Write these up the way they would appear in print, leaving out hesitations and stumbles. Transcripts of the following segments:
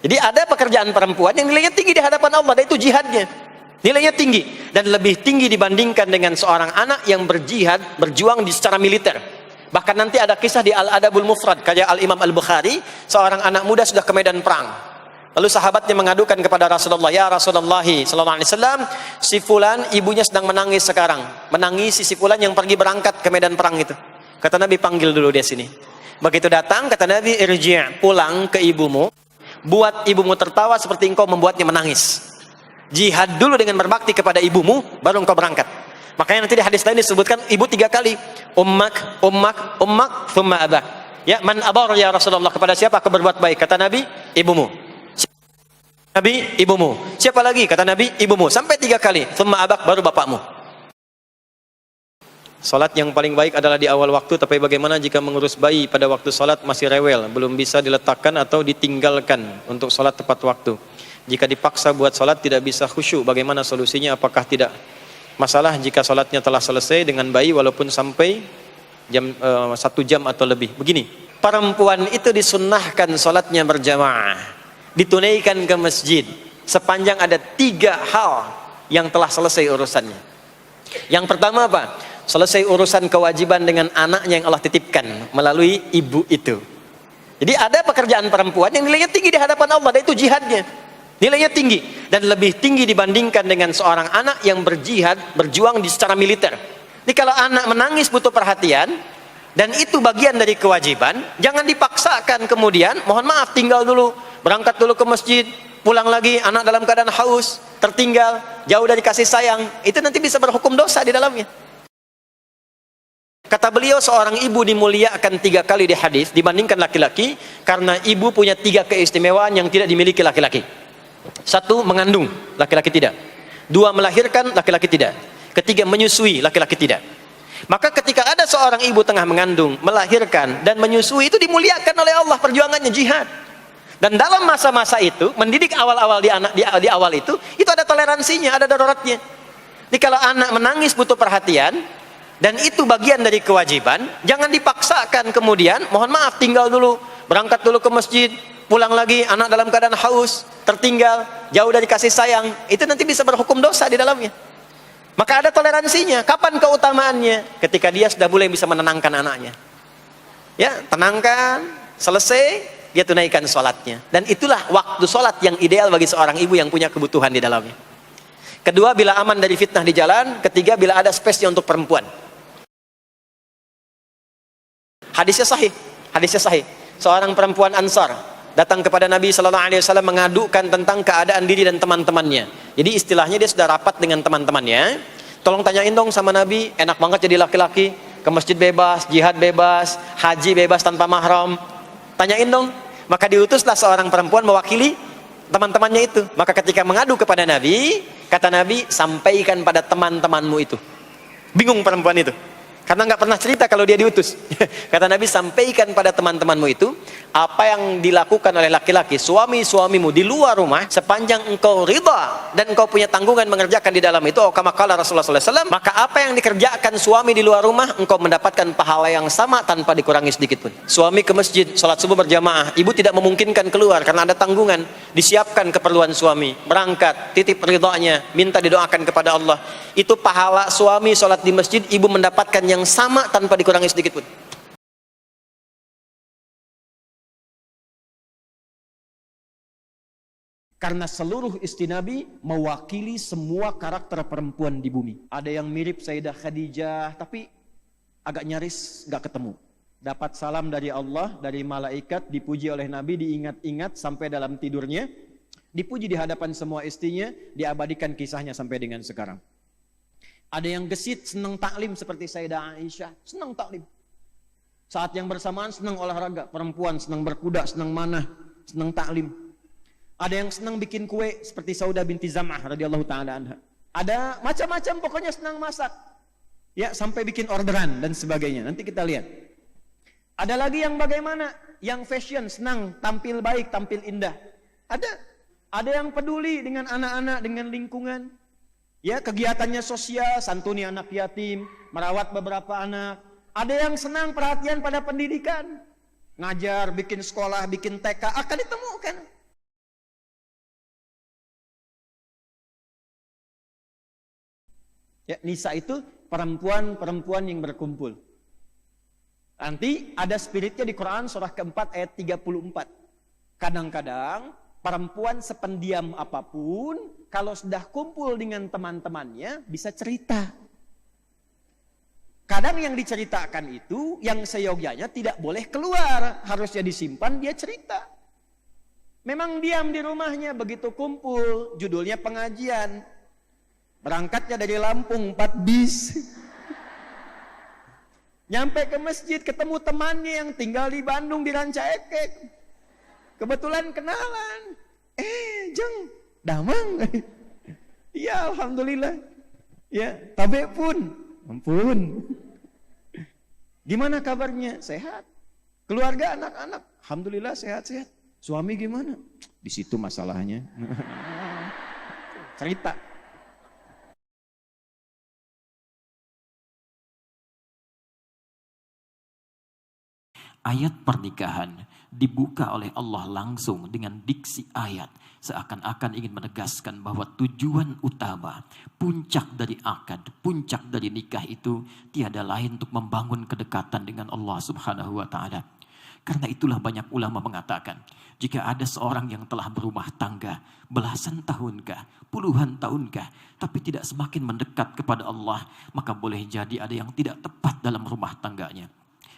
Jadi ada pekerjaan perempuan yang nilainya tinggi di hadapan Allah, dan itu jihadnya. Nilainya tinggi dan lebih tinggi dibandingkan dengan seorang anak yang berjihad, berjuang secara militer. Bahkan nanti ada kisah di Al-Adabul Mufrad karya Al-Imam Al-Bukhari, seorang anak muda sudah ke medan perang. Lalu sahabatnya mengadukan kepada Rasulullah, "Ya Rasulullah sallallahu alaihi wasallam, si fulan ibunya sedang menangis sekarang. Menangisi si fulan yang pergi berangkat ke medan perang itu." Kata Nabi, "Panggil dulu dia sini." Begitu datang, kata Nabi, "Irji', pulang ke ibumu. Buat ibumu tertawa seperti engkau membuatnya menangis. Jihad dulu dengan berbakti kepada ibumu, baru engkau berangkat." Makanya nanti di hadis lain disebutkan ibu 3 kali. Ummak, ummak, ummak, thumma abak. Ya, man abar ya Rasulullah, kepada siapa aku berbuat baik? Kata Nabi, ibumu. Nabi, ibumu. Siapa lagi? Kata Nabi, ibumu. Sampai 3 kali. Thumma abak, baru bapakmu. Salat yang paling baik adalah di awal waktu, tapi bagaimana jika mengurus bayi pada waktu salat masih rewel, belum bisa diletakkan atau ditinggalkan untuk salat tepat waktu? Jika dipaksa buat salat tidak bisa khusyuk, bagaimana solusinya? Apakah tidak masalah jika salatnya telah selesai dengan bayi walaupun sampai 1 jam atau lebih? Begini, perempuan itu disunnahkan salatnya berjamaah, ditunaikan ke masjid sepanjang ada 3 hal yang telah selesai urusannya. Yang pertama apa? Selesai urusan kewajiban dengan anaknya yang Allah titipkan melalui ibu itu. Jadi ada pekerjaan perempuan yang nilainya tinggi di hadapan Allah, dan itu jihadnya. Nilainya tinggi dan lebih tinggi dibandingkan dengan seorang anak yang berjihad, berjuang secara militer. Jadi kalau anak menangis butuh perhatian, dan itu bagian dari kewajiban, jangan dipaksakan kemudian, mohon maaf, tinggal dulu, berangkat dulu ke masjid, pulang lagi, anak dalam keadaan haus, tertinggal, jauh dari kasih sayang, itu nanti bisa berhukum dosa di dalamnya. Kata beliau, seorang ibu dimuliakan 3 kali di hadis dibandingkan laki-laki, karena ibu punya 3 keistimewaan yang tidak dimiliki laki-laki. 1, mengandung, laki-laki tidak. 2, melahirkan, laki-laki tidak. 3, menyusui, laki-laki tidak. Maka ketika ada seorang ibu tengah mengandung, melahirkan, dan menyusui, itu dimuliakan oleh Allah, perjuangannya jihad. Dan dalam masa-masa itu, mendidik awal-awal di awal itu ada toleransinya, ada daruratnya. Jadi kalau anak menangis butuh perhatian, dan itu bagian dari kewajiban, jangan dipaksakan kemudian, mohon maaf, tinggal dulu, berangkat dulu ke masjid, pulang lagi, anak dalam keadaan haus, tertinggal, jauh dari kasih sayang, itu nanti bisa berhukum dosa di dalamnya. Maka ada toleransinya. Kapan keutamaannya? Ketika dia sudah mulai bisa menenangkan anaknya. Ya, tenangkan, selesai, dia tunaikan sholatnya. Dan itulah waktu sholat yang ideal bagi seorang ibu yang punya kebutuhan di dalamnya. Kedua, bila aman dari fitnah di jalan. Ketiga, bila ada space-nya untuk perempuan. Hadisnya sahih. Hadisnya sahih. Seorang perempuan Ansar datang kepada Nabi sallallahu alaihi wasallam mengadukan tentang keadaan diri dan teman-temannya. Jadi istilahnya dia sudah rapat dengan teman-temannya. Tolong tanyain dong sama Nabi, enak banget jadi laki-laki, ke masjid bebas, jihad bebas, haji bebas tanpa mahram. Tanyain dong. Maka diutuslah seorang perempuan mewakili teman-temannya itu. Maka ketika mengadu kepada Nabi, kata Nabi, sampaikan pada teman-temanmu itu. Bingung perempuan itu, karena nggak pernah cerita kalau dia diutus. Kata Nabi, sampaikan pada teman-temanmu itu apa yang dilakukan oleh laki-laki, suami-suamimu di luar rumah, sepanjang engkau ridha dan engkau punya tanggungan mengerjakan di dalam itu. Kama qala Rasulullah sallallahu alaihi wasallam, maka apa yang dikerjakan suami di luar rumah, engkau mendapatkan pahala yang sama tanpa dikurangi sedikit pun. Suami ke masjid, sholat subuh berjamaah, ibu tidak memungkinkan keluar karena ada tanggungan, disiapkan keperluan suami, berangkat, titip ridhanya, minta didoakan kepada Allah. Itu pahala suami sholat di masjid, ibu mendapatkan yang sama tanpa dikurangi sedikit pun. Karena seluruh istri Nabi mewakili semua karakter perempuan di bumi. Ada yang mirip Sayyidah Khadijah, tapi agak nyaris gak ketemu. Dapat salam dari Allah, dari malaikat, dipuji oleh Nabi, diingat-ingat sampai dalam tidurnya, dipuji di hadapan semua istrinya, diabadikan kisahnya sampai dengan sekarang. Ada yang gesit, senang taklim seperti Sayyidah Aisyah, senang taklim. Saat yang bersamaan senang olahraga, perempuan senang berkuda, senang manah, senang taklim. Ada yang senang bikin kue seperti Saudah binti Zam'ah radhiyallahu taala anha. Ada macam-macam, pokoknya senang masak. Ya, sampai bikin orderan dan sebagainya. Nanti kita lihat. Ada lagi yang bagaimana? Yang fashion, senang tampil baik, tampil indah. Ada yang peduli dengan anak-anak, dengan lingkungan. Ya, kegiatannya sosial, santuni anak yatim, merawat beberapa anak. Ada yang senang perhatian pada pendidikan. Ngajar, bikin sekolah, bikin TK, akan ditemukan. Ya, nisa itu perempuan-perempuan yang berkumpul. Nanti ada spiritnya di Quran surah keempat ayat 34. Kadang-kadang perempuan sependiam apapun, kalau sudah kumpul dengan teman-temannya bisa cerita. Kadang yang diceritakan itu, yang seyogyanya tidak boleh keluar, harusnya disimpan, dia cerita. Memang diam di rumahnya, begitu kumpul, judulnya pengajian. Berangkatnya dari Lampung 4 bis. Nyampe ke masjid, ketemu temannya yang tinggal di Bandung di Ranca Ekek. Kebetulan kenalan. Jeng, damang. Iya, alhamdulillah. Ya, tabe pun. Ampun. Gimana kabarnya? Sehat. Keluarga, anak-anak, alhamdulillah sehat-sehat. Suami gimana? Di situ masalahnya. Cerita. Ayat pernikahan dibuka oleh Allah langsung dengan diksi ayat, seakan-akan ingin menegaskan bahwa tujuan utama, puncak dari akad, puncak dari nikah itu tiada lain untuk membangun kedekatan dengan Allah Subhanahu wa taala. Karena itulah banyak ulama mengatakan, jika ada seorang yang telah berumah tangga belasan tahunkah, puluhan tahunkah, tapi tidak semakin mendekat kepada Allah, maka boleh jadi ada yang tidak tepat dalam rumah tangganya.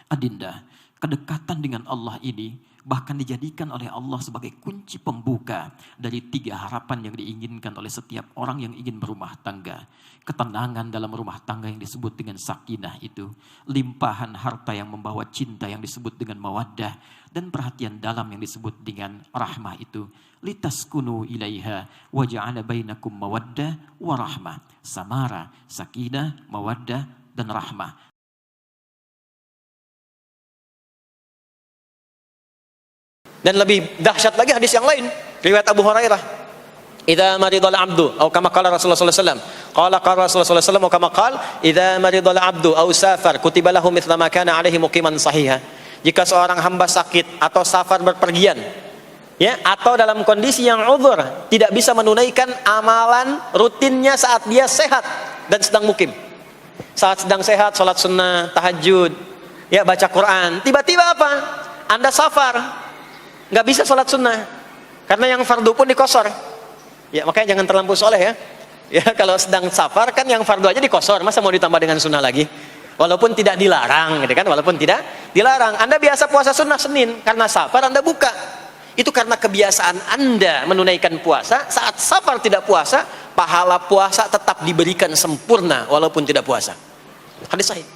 Adinda, kedekatan dengan Allah ini bahkan dijadikan oleh Allah sebagai kunci pembuka dari 3 harapan yang diinginkan oleh setiap orang yang ingin berumah tangga. Ketenangan dalam rumah tangga yang disebut dengan sakinah itu, limpahan harta yang membawa cinta yang disebut dengan mawaddah, dan perhatian dalam yang disebut dengan rahmah itu. Litaskunu ilaiha wa ja'ala bainakum mawaddah wa rahmah. Samara, sakinah, mawaddah, dan rahmah. Dan lebih dahsyat lagi hadis yang lain, riwayat Abu Hurairah. Idza maridal abdu atau kama qala Rasulullah sallallahu alaihi wasallam. Qala Rasulullah sallallahu alaihi wasallam kama qala idza maridal abdu aw safar kutiba lahu mithla ma kana alaihi muqiman sahiha. Jika seorang hamba sakit atau safar berpergian, ya, atau dalam kondisi yang uzur, tidak bisa menunaikan amalan rutinnya saat dia sehat dan sedang mukim. Saat sedang sehat salat sunnah, tahajud, ya, baca Quran, tiba-tiba apa? Anda safar, nggak bisa sholat sunnah karena yang fardu pun dikosor, ya, makanya jangan terlampau soleh, ya. Ya, kalau sedang safar kan yang fardu aja dikosor, masa mau ditambah dengan sunnah lagi, walaupun tidak dilarang, gitu kan, walaupun tidak dilarang. Anda biasa puasa sunnah Senin, karena safar Anda buka, itu karena kebiasaan Anda menunaikan puasa. Saat safar tidak puasa, pahala puasa tetap diberikan sempurna walaupun tidak puasa. Hadis sahih.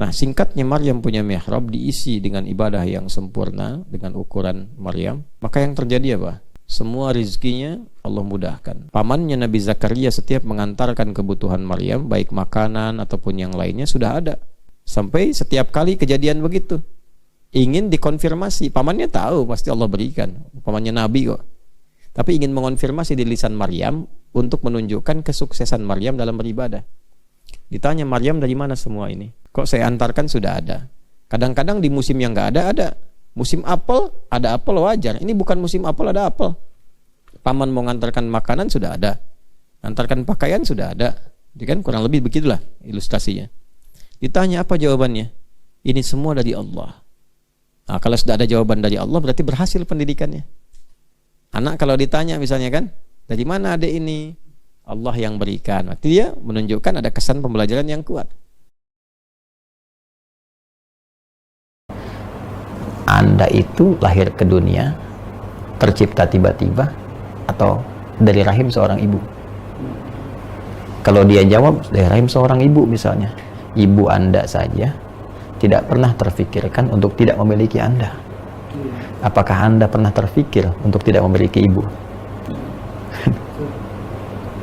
Nah, singkatnya, Maryam punya mihrab diisi dengan ibadah yang sempurna dengan ukuran Maryam. Maka yang terjadi apa? Semua rizkinya Allah mudahkan. Pamannya Nabi Zakaria setiap mengantarkan kebutuhan Maryam, baik makanan ataupun yang lainnya, sudah ada. Sampai setiap kali kejadian begitu, ingin dikonfirmasi. Pamannya tahu pasti Allah berikan, pamannya Nabi kok. Tapi ingin mengonfirmasi di lisan Maryam untuk menunjukkan kesuksesan Maryam dalam beribadah. Ditanya, Maryam dari mana semua ini? Kok saya antarkan sudah ada. Kadang-kadang di musim yang nggak ada. Musim apel, ada apel, wajar. Ini bukan musim apel, ada apel. Paman mau ngantarkan makanan, sudah ada. Antarkan pakaian, sudah ada. Jadi kan kurang lebih begitulah ilustrasinya. Ditanya apa jawabannya? Ini semua dari Allah. Nah, kalau sudah ada jawaban dari Allah, berarti berhasil pendidikannya. Anak kalau ditanya misalnya kan, dari mana adik ini? Allah yang berikan. Berarti dia menunjukkan ada kesan pembelajaran yang kuat. Anda itu lahir ke dunia, tercipta tiba-tiba, atau dari rahim seorang ibu? Kalau dia jawab dari rahim seorang ibu misalnya, ibu Anda saja tidak pernah terfikirkan untuk tidak memiliki Anda. Apakah Anda pernah terfikir untuk tidak memiliki ibu?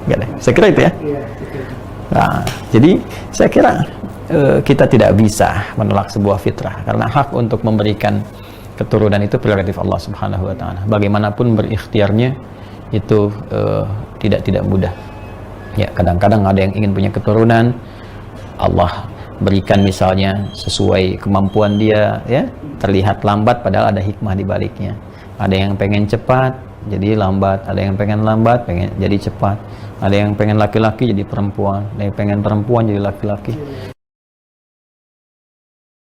Enggak deh. Saya kira itu ya. Nah, jadi saya kira kita tidak bisa menolak sebuah fitrah, karena hak untuk memberikan keturunan itu prerogatif Allah Subhanahu wa taala. Bagaimanapun berikhtiarnya itu tidak mudah. Ya, kadang-kadang ada yang ingin punya keturunan, Allah berikan misalnya sesuai kemampuan dia, ya, terlihat lambat padahal ada hikmah di baliknya. Ada yang pengen cepat jadi lambat, ada yang pengen lambat pengen jadi cepat, ada yang pengen laki-laki jadi perempuan, ada yang pengen perempuan jadi laki-laki.